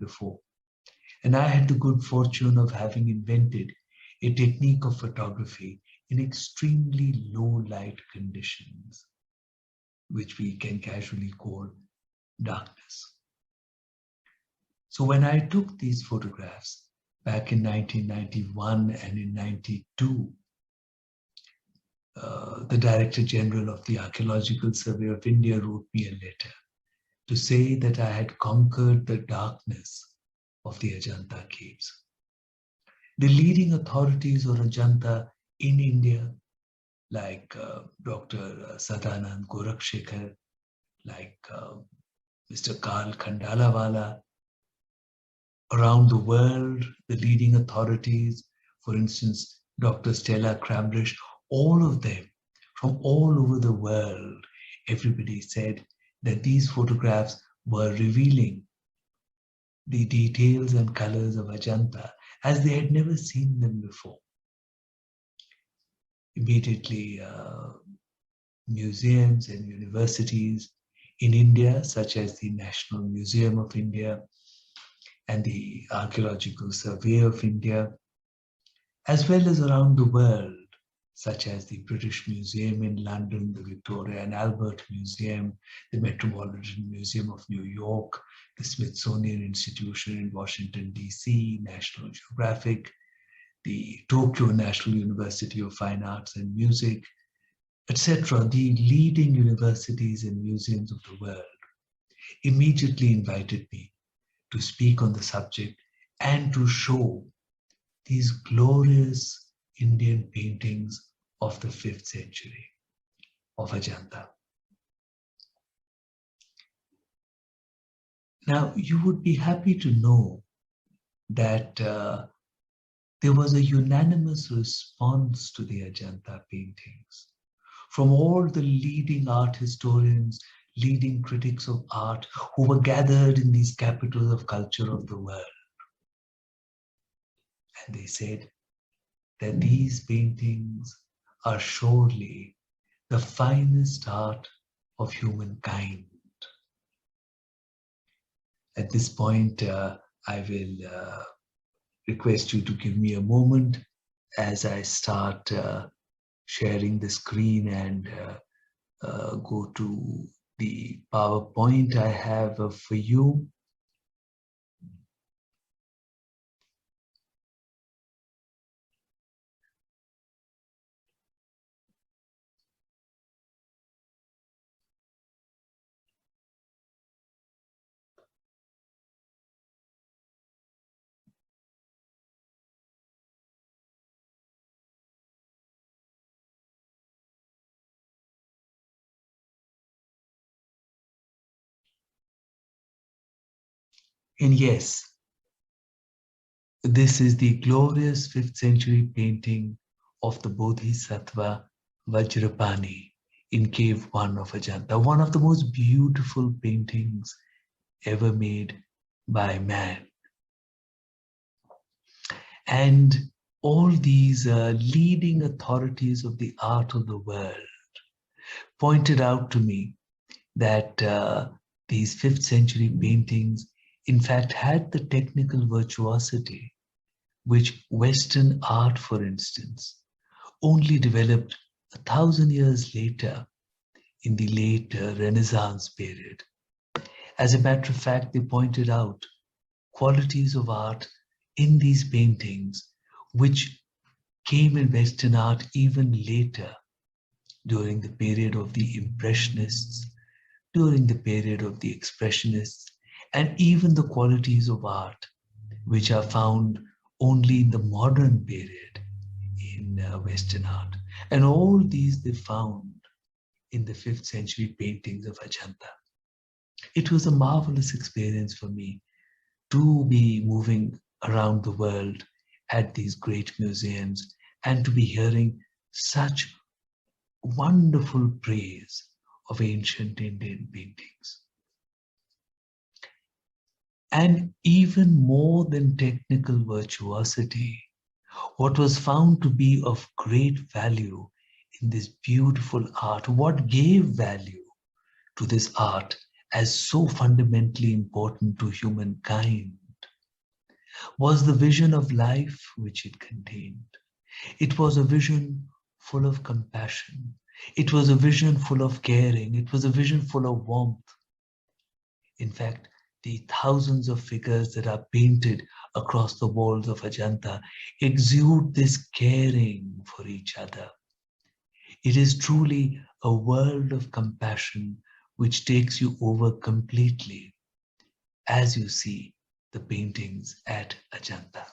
before. And I had the good fortune of having invented a technique of photography in extremely low light conditions, which we can casually call darkness. So when I took these photographs back in 1991 and in 92, the Director General of the Archaeological Survey of India wrote me a letter to say that I had conquered the darkness of the Ajanta caves. The leading authorities on Ajanta in India, like Dr. Sadanand Gorakhshekhar, like Mr. Karl Khandalawala, around the world, the leading authorities, for instance, Dr. Stella Kramrisch, all of them from all over the world, everybody said that these photographs were revealing the details and colors of Ajanta as they had never seen them before. Immediately, museums and universities in India, such as the National Museum of India and the Archaeological Survey of India, as well as around the world, such as the British Museum in London, the Victoria and Albert Museum, the Metropolitan Museum of New York, the Smithsonian Institution in Washington, D.C., National Geographic, the Tokyo National University of Fine Arts and Music, etc., the leading universities and museums of the world immediately invited me to speak on the subject and to show these glorious Indian paintings of the 5th century of Ajanta. Now, you would be happy to know that there was a unanimous response to the Ajanta paintings from all the leading art historians, leading critics of art who were gathered in these capitals of culture of the world. And they said that these paintings are surely the finest art of humankind. At this point, I will request you to give me a moment as I start sharing the screen and go to the PowerPoint I have for you. And yes, this is the glorious 5th century painting of the Bodhisattva Vajrapani in Cave 1 of Ajanta, one of the most beautiful paintings ever made by man. And all these leading authorities of the art of the world pointed out to me that these 5th century paintings in fact had the technical virtuosity which Western art, for instance, only developed 1,000 years later in the late Renaissance period. As a matter of fact, they pointed out qualities of art in these paintings which came in Western art even later, during the period of the Impressionists, during the period of the Expressionists, and even the qualities of art which are found only in the modern period in Western art. And all these they found in the 5th century paintings of Ajanta. It was a marvelous experience for me to be moving around the world at these great museums and to be hearing such wonderful praise of ancient Indian paintings. And even more than technical virtuosity, what was found to be of great value in this beautiful art, what gave value to this art as so fundamentally important to humankind, was the vision of life which it contained. It was a vision full of compassion. It was a vision full of caring. It was a vision full of warmth. In fact, the thousands of figures that are painted across the walls of Ajanta exude this caring for each other. It is truly a world of compassion which takes you over completely as you see the paintings at Ajanta.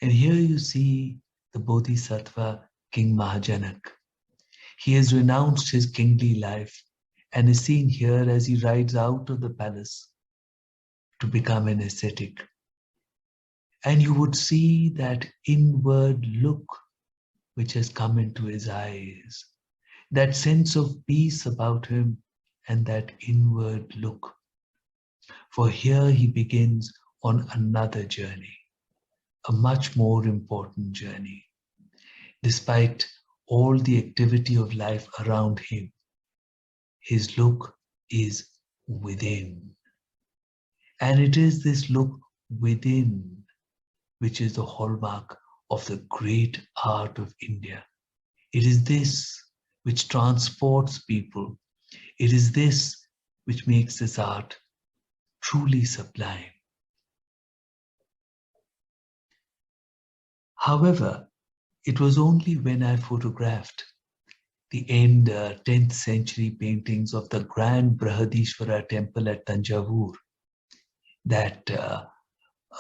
And here you see the Bodhisattva King Mahajanak. He has renounced his kingly life and is seen here as he rides out of the palace to become an ascetic. And you would see that inward look which has come into his eyes, that sense of peace about him and that inward look. For here he begins on another journey, a much more important journey. Despite all the activity of life around him, his look is within. And it is this look within which is the hallmark of the great art of India. It is this which transports people. It is this which makes this art truly sublime. However, it was only when I photographed the end 10th century paintings of the grand Brihadishvara temple at Tanjavur that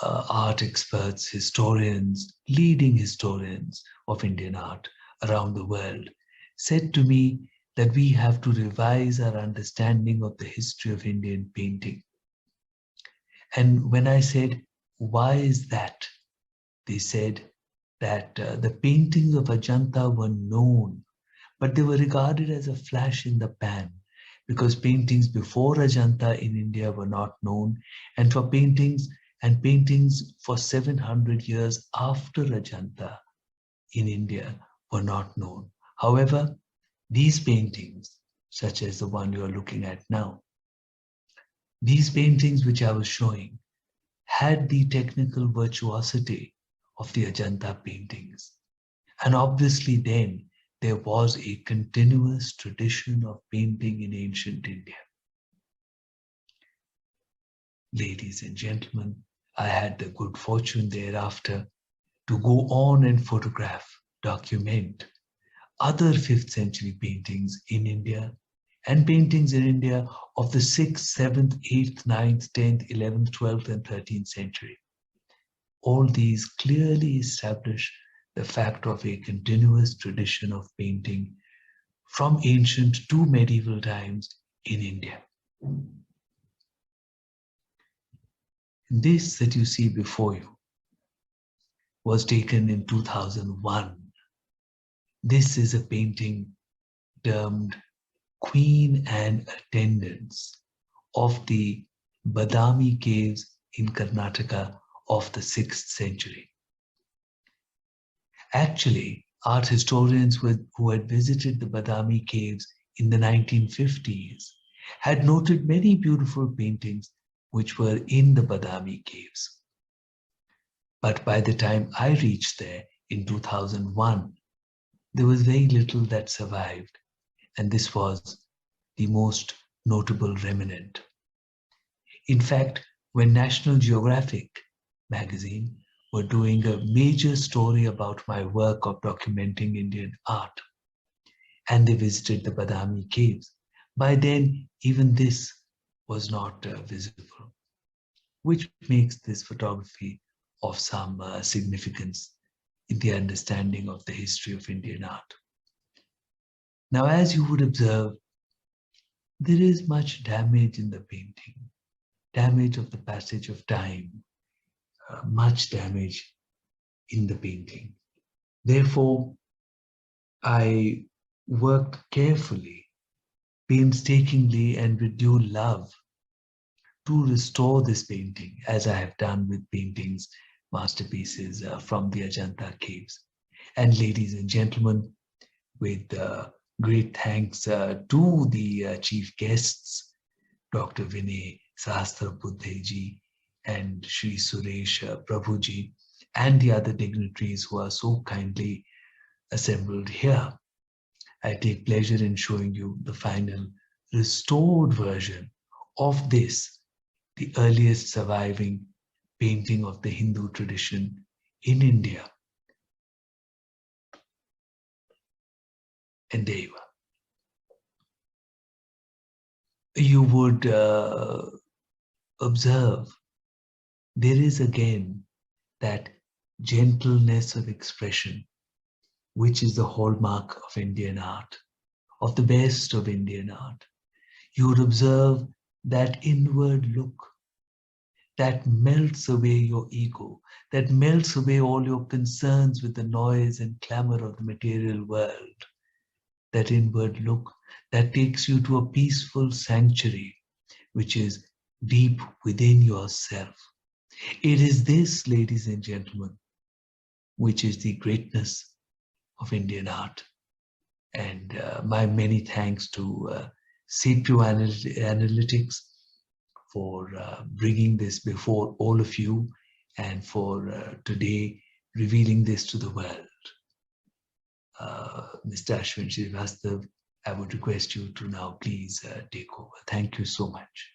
art experts, historians, leading historians of Indian art around the world said to me that we have to revise our understanding of the history of Indian painting. And when I said, why is that? They said that the paintings of Ajanta were known, but they were regarded as a flash in the pan because paintings before Ajanta in India were not known, and for paintings for 700 years after Ajanta in India were not known. However, these paintings, such as the one you are looking at now, these paintings which I was showing had the technical virtuosity of the Ajanta paintings. And obviously then there was a continuous tradition of painting in ancient India. Ladies and gentlemen, I had the good fortune thereafter to go on and photograph, document other 5th century paintings in India and paintings in India of the 6th, 7th, 8th, 9th, 10th, 11th, 12th and 13th century. All these clearly establish the fact of a continuous tradition of painting from ancient to medieval times in India. This that you see before you was taken in 2001. This is a painting termed Queen and Attendants of the Badami Caves in Karnataka of the 6th century. Actually, art historians who had visited the Badami Caves in the 1950s had noted many beautiful paintings which were in the Badami Caves. But by the time I reached there in 2001, there was very little that survived, and this was the most notable remnant. In fact, when National Geographic magazine were doing a major story about my work of documenting Indian art, and they visited the Badami Caves, by then even this was not visible, which makes this photography of some significance in the understanding of the history of Indian art. Now, as you would observe, there is much damage in the painting, damage of the passage of time, much damage in the painting. Therefore, I worked carefully, painstakingly, and with due love to restore this painting, as I have done with paintings, masterpieces from the Ajanta Caves. And ladies and gentlemen, with great thanks to the chief guests, Dr. Vinay Sahastra Buddheji and Sri Suresh Prabhuji and the other dignitaries who are so kindly assembled here. I take pleasure in showing you the final restored version of this, the earliest surviving painting of the Hindu tradition in India. And there you are. You would observe there is again that gentleness of expression, which is the hallmark of Indian art, of the best of Indian art. You would observe that inward look that melts away your ego, that melts away all your concerns with the noise and clamor of the material world. That inward look that takes you to a peaceful sanctuary, which is deep within yourself. It is this, ladies and gentlemen, which is the greatness of Indian art. And my many thanks to Sapio Analytics for bringing this before all of you and for today revealing this to the world. Mr. Ashwin Srivastav, I would request you to now please take over. Thank you so much.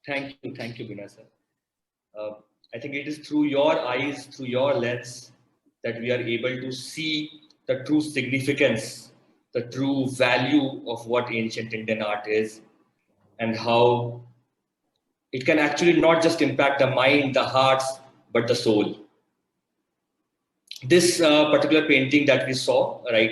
Thank you, Benoy sir. I think it is through your eyes, through your lens, that we are able to see the true significance, the true value of what ancient Indian art is, and how it can actually not just impact the mind, the hearts, but the soul. This particular painting that we saw right